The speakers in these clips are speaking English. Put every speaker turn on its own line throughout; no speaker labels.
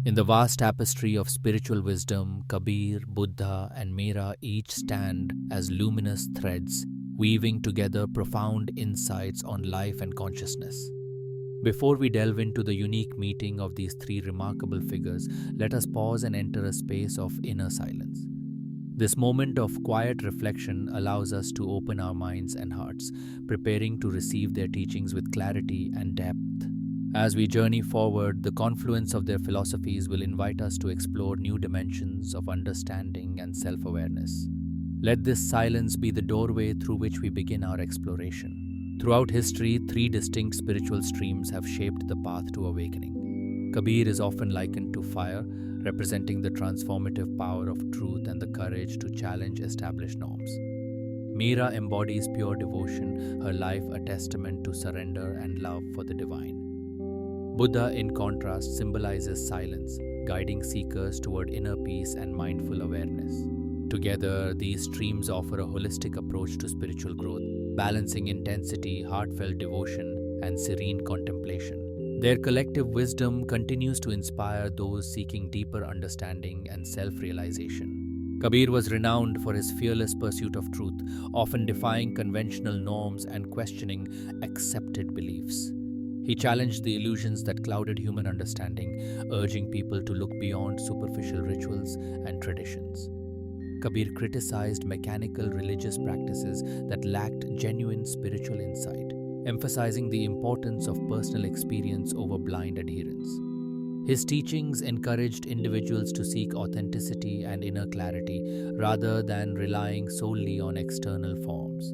In the vast tapestry of spiritual wisdom, Kabir, Buddha, and Meera each stand as luminous threads, weaving together profound insights on life and consciousness. Before we delve into the unique meeting of these three remarkable figures, let us pause and enter a space of inner silence. This moment of quiet reflection allows us to open our minds and hearts, preparing to receive their teachings with clarity and depth. As we journey forward, the confluence of their philosophies will invite us to explore new dimensions of understanding and self-awareness. Let this silence be the doorway through which we begin our exploration. Throughout history, three distinct spiritual streams have shaped the path to awakening. Kabir is often likened to fire, representing the transformative power of truth and the courage to challenge established norms. Meera embodies pure devotion, her life a testament to surrender and love for the divine. Buddha, in contrast, symbolizes silence, guiding seekers toward inner peace and mindful awareness. Together, these streams offer a holistic approach to spiritual growth, balancing intensity, heartfelt devotion, and serene contemplation. Their collective wisdom continues to inspire those seeking deeper understanding and self-realization. Kabir was renowned for his fearless pursuit of truth, often defying conventional norms and questioning accepted beliefs. He challenged the illusions that clouded human understanding, urging people to look beyond superficial rituals and traditions. Kabir criticized mechanical religious practices that lacked genuine spiritual insight, emphasizing the importance of personal experience over blind adherence. His teachings encouraged individuals to seek authenticity and inner clarity rather than relying solely on external forms.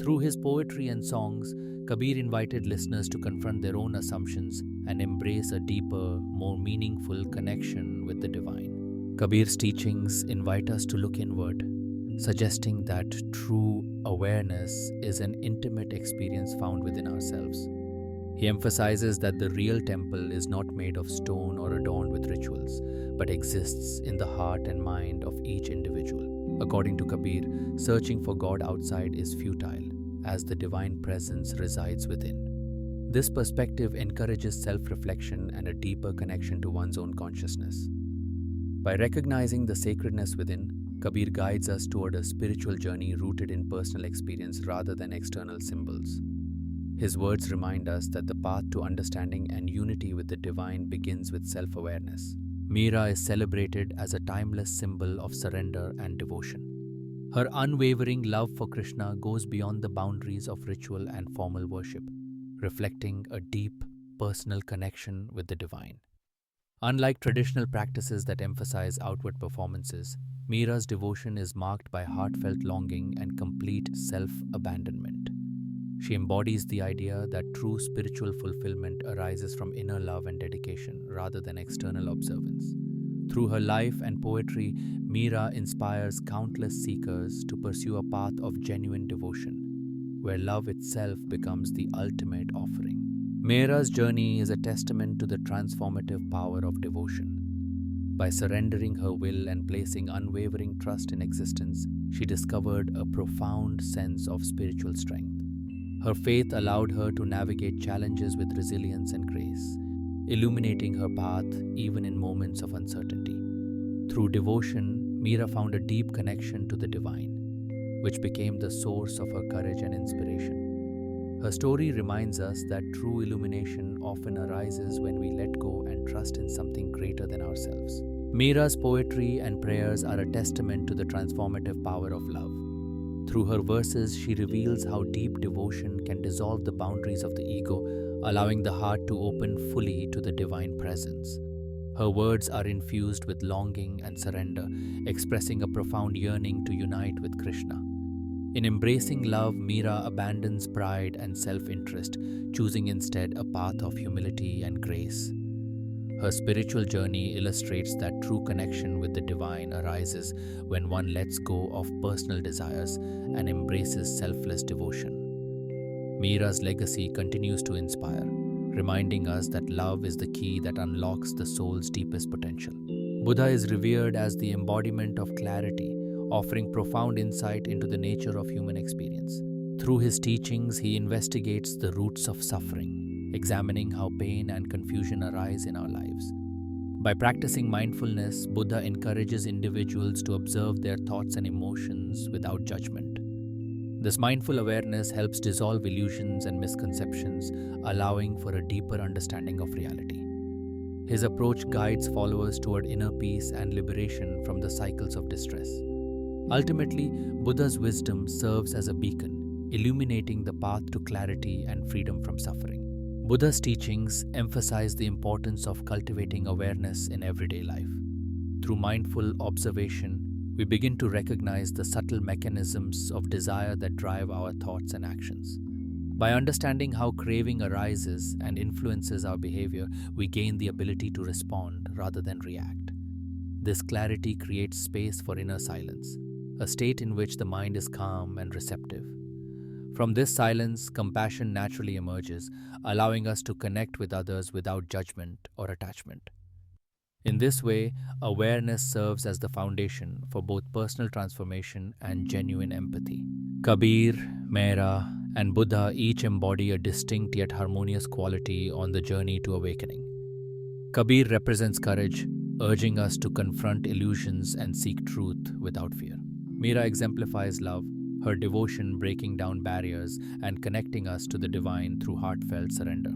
Through his poetry and songs, Kabir invited listeners to confront their own assumptions and embrace a deeper, more meaningful connection with the divine. Kabir's teachings invite us to look inward, suggesting that true awareness is an intimate experience found within ourselves. He emphasizes that the real temple is not made of stone or adorned with rituals, but exists in the heart and mind of each individual. According to Kabir, searching for God outside is futile, as the divine presence resides within. This perspective encourages self-reflection and a deeper connection to one's own consciousness. By recognizing the sacredness within, Kabir guides us toward a spiritual journey rooted in personal experience rather than external symbols. His words remind us that the path to understanding and unity with the divine begins with self-awareness. Meera is celebrated as a timeless symbol of surrender and devotion. Her unwavering love for Krishna goes beyond the boundaries of ritual and formal worship, reflecting a deep, personal connection with the divine. Unlike traditional practices that emphasize outward performances, Meera's devotion is marked by heartfelt longing and complete self-abandonment. She embodies the idea that true spiritual fulfillment arises from inner love and dedication rather than external observance. Through her life and poetry, Meera inspires countless seekers to pursue a path of genuine devotion, where love itself becomes the ultimate offering. Meera's journey is a testament to the transformative power of devotion. By surrendering her will and placing unwavering trust in existence, she discovered a profound sense of spiritual strength. Her faith allowed her to navigate challenges with resilience and grace, illuminating her path even in moments of uncertainty. Through devotion, Meera found a deep connection to the divine, which became the source of her courage and inspiration. Her story reminds us that true illumination often arises when we let go and trust in something greater than ourselves. Meera's poetry and prayers are a testament to the transformative power of love. Through her verses, she reveals how deep devotion can dissolve the boundaries of the ego, allowing the heart to open fully to the divine presence. Her words are infused with longing and surrender, expressing a profound yearning to unite with Krishna. In embracing love, Meera abandons pride and self-interest, choosing instead a path of humility and grace. Her spiritual journey illustrates that true connection with the divine arises when one lets go of personal desires and embraces selfless devotion. Meera's legacy continues to inspire, reminding us that love is the key that unlocks the soul's deepest potential. Buddha is revered as the embodiment of clarity, offering profound insight into the nature of human experience. Through his teachings, he investigates the roots of suffering, examining how pain and confusion arise in our lives. By practicing mindfulness, Buddha encourages individuals to observe their thoughts and emotions without judgment. This mindful awareness helps dissolve illusions and misconceptions, allowing for a deeper understanding of reality. His approach guides followers toward inner peace and liberation from the cycles of distress. Ultimately, Buddha's wisdom serves as a beacon, illuminating the path to clarity and freedom from suffering. Buddha's teachings emphasize the importance of cultivating awareness in everyday life. Through mindful observation, we begin to recognize the subtle mechanisms of desire that drive our thoughts and actions. By understanding how craving arises and influences our behavior, we gain the ability to respond rather than react. This clarity creates space for inner silence, a state in which the mind is calm and receptive. From this silence, compassion naturally emerges, allowing us to connect with others without judgment or attachment. In this way, awareness serves as the foundation for both personal transformation and genuine empathy. Kabir, Meera, and Buddha each embody a distinct yet harmonious quality on the journey to awakening. Kabir represents courage, urging us to confront illusions and seek truth without fear. Meera exemplifies love, her devotion breaking down barriers and connecting us to the divine through heartfelt surrender.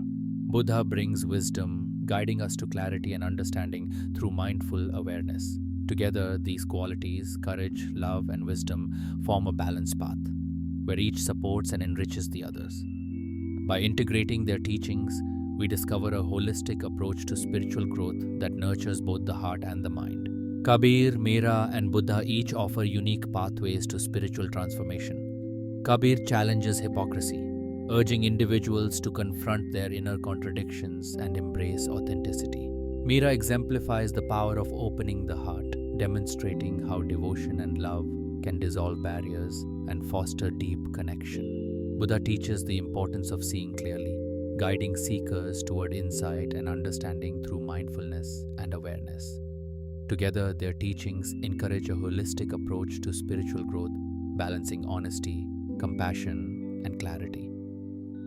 Buddha brings wisdom, guiding us to clarity and understanding through mindful awareness. Together, these qualities, courage, love, and wisdom, form a balanced path, where each supports and enriches the others. By integrating their teachings, we discover a holistic approach to spiritual growth that nurtures both the heart and the mind. Kabir, Meera, and Buddha each offer unique pathways to spiritual transformation. Kabir challenges hypocrisy, urging individuals to confront their inner contradictions and embrace authenticity. Meera exemplifies the power of opening the heart, demonstrating how devotion and love can dissolve barriers and foster deep connection. Buddha teaches the importance of seeing clearly, guiding seekers toward insight and understanding through mindfulness and awareness. Together, their teachings encourage a holistic approach to spiritual growth, balancing honesty, compassion, and clarity.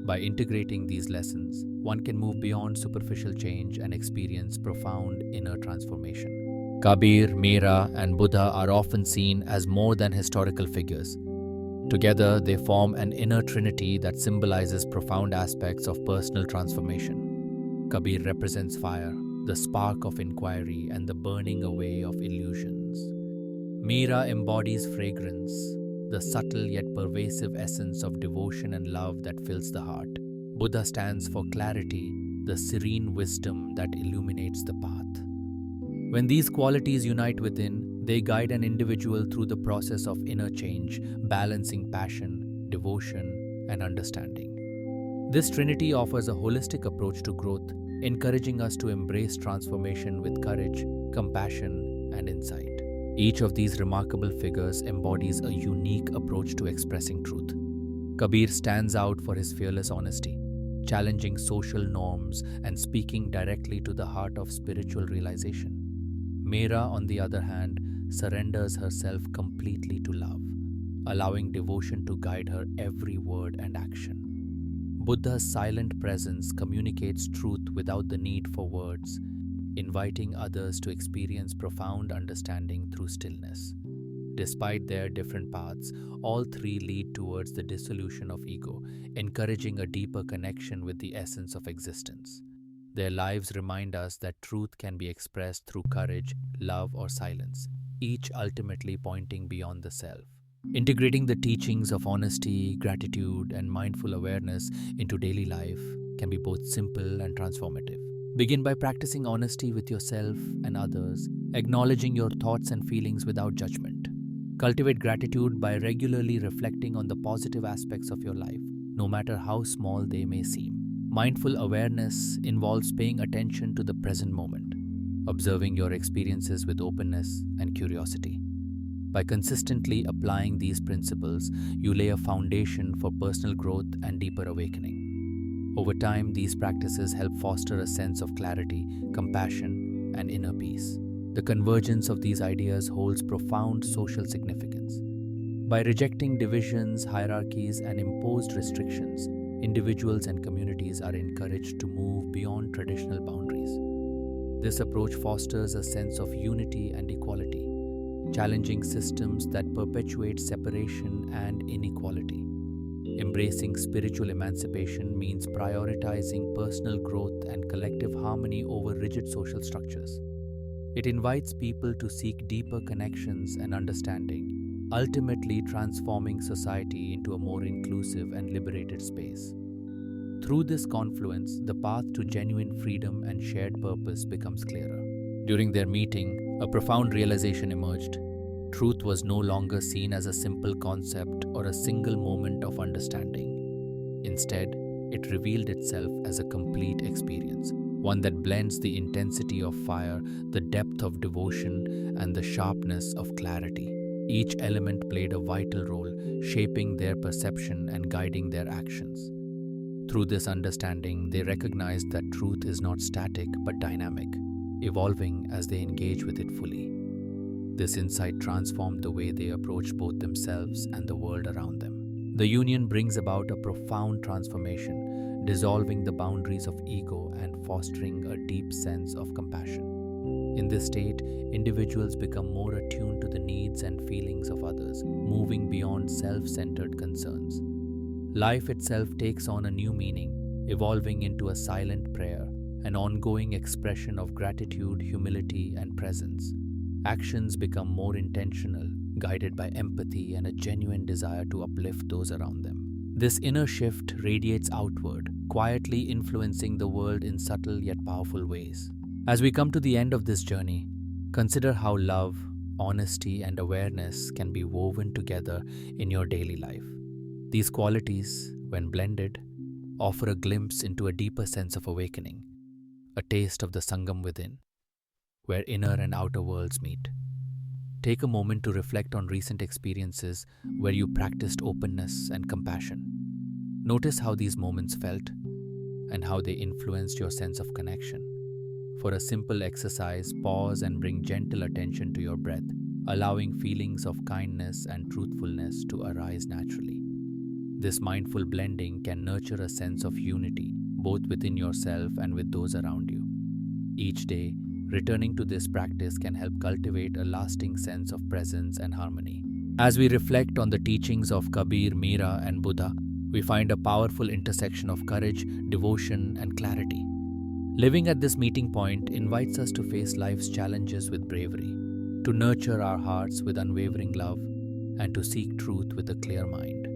By integrating these lessons, one can move beyond superficial change and experience profound inner transformation. Kabir, Meera, and Buddha are often seen as more than historical figures. Together, they form an inner trinity that symbolizes profound aspects of personal transformation. Kabir represents fire, the spark of inquiry and the burning away of illusions. Meera embodies fragrance, the subtle yet pervasive essence of devotion and love that fills the heart. Buddha stands for clarity, the serene wisdom that illuminates the path. When these qualities unite within, they guide an individual through the process of inner change, balancing passion, devotion, and understanding. This trinity offers a holistic approach to growth, encouraging us to embrace transformation with courage, compassion, and insight. Each of these remarkable figures embodies a unique approach to expressing truth. Kabir stands out for his fearless honesty, challenging social norms and speaking directly to the heart of spiritual realization. Meera, on the other hand, surrenders herself completely to love, allowing devotion to guide her every word and action. Buddha's silent presence communicates truth without the need for words, inviting others to experience profound understanding through stillness. Despite their different paths, all three lead towards the dissolution of ego, encouraging a deeper connection with the essence of existence. Their lives remind us that truth can be expressed through courage, love, or silence, each ultimately pointing beyond the self. Integrating the teachings of honesty, gratitude, and mindful awareness into daily life can be both simple and transformative. Begin by practicing honesty with yourself and others, acknowledging your thoughts and feelings without judgment. Cultivate gratitude by regularly reflecting on the positive aspects of your life, no matter how small they may seem. Mindful awareness involves paying attention to the present moment, observing your experiences with openness and curiosity. By consistently applying these principles, you lay a foundation for personal growth and deeper awakening. Over time, these practices help foster a sense of clarity, compassion, and inner peace. The convergence of these ideas holds profound social significance. By rejecting divisions, hierarchies, and imposed restrictions, individuals and communities are encouraged to move beyond traditional boundaries. This approach fosters a sense of unity and equality, challenging systems that perpetuate separation and inequality. Embracing spiritual emancipation means prioritizing personal growth and collective harmony over rigid social structures. It invites people to seek deeper connections and understanding, ultimately transforming society into a more inclusive and liberated space. Through this confluence, the path to genuine freedom and shared purpose becomes clearer. During their meeting, a profound realization emerged. Truth was no longer seen as a simple concept or a single moment of understanding. Instead, it revealed itself as a complete experience, one that blends the intensity of fire, the depth of devotion, and the sharpness of clarity. Each element played a vital role, shaping their perception and guiding their actions. Through this understanding, they recognized that truth is not static but dynamic, evolving as they engage with it fully. This insight transformed the way they approached both themselves and the world around them. The union brings about a profound transformation, dissolving the boundaries of ego and fostering a deep sense of compassion. In this state, individuals become more attuned to the needs and feelings of others, moving beyond self-centered concerns. Life itself takes on a new meaning, evolving into a silent prayer, an ongoing expression of gratitude, humility, and presence. Actions become more intentional, guided by empathy and a genuine desire to uplift those around them. This inner shift radiates outward, quietly influencing the world in subtle yet powerful ways. As we come to the end of this journey, consider how love, honesty, and awareness can be woven together in your daily life. These qualities, when blended, offer a glimpse into a deeper sense of awakening, a taste of the Sangam within, where inner and outer worlds meet. Take a moment to reflect on recent experiences where you practiced openness and compassion. Notice how these moments felt and how they influenced your sense of connection. For a simple exercise, pause and bring gentle attention to your breath, allowing feelings of kindness and truthfulness to arise naturally. This mindful blending can nurture a sense of unity, both within yourself and with those around you. Each day, returning to this practice can help cultivate a lasting sense of presence and harmony. As we reflect on the teachings of Kabir, Meera, and Buddha, we find a powerful intersection of courage, devotion, and clarity. Living at this meeting point invites us to face life's challenges with bravery, to nurture our hearts with unwavering love, and to seek truth with a clear mind.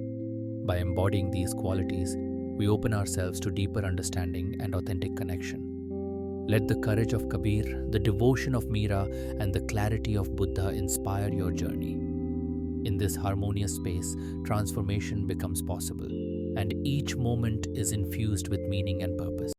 By embodying these qualities, we open ourselves to deeper understanding and authentic connection. Let the courage of Kabir, the devotion of Meera, and the clarity of Buddha inspire your journey. In this harmonious space, transformation becomes possible, and each moment is infused with meaning and purpose.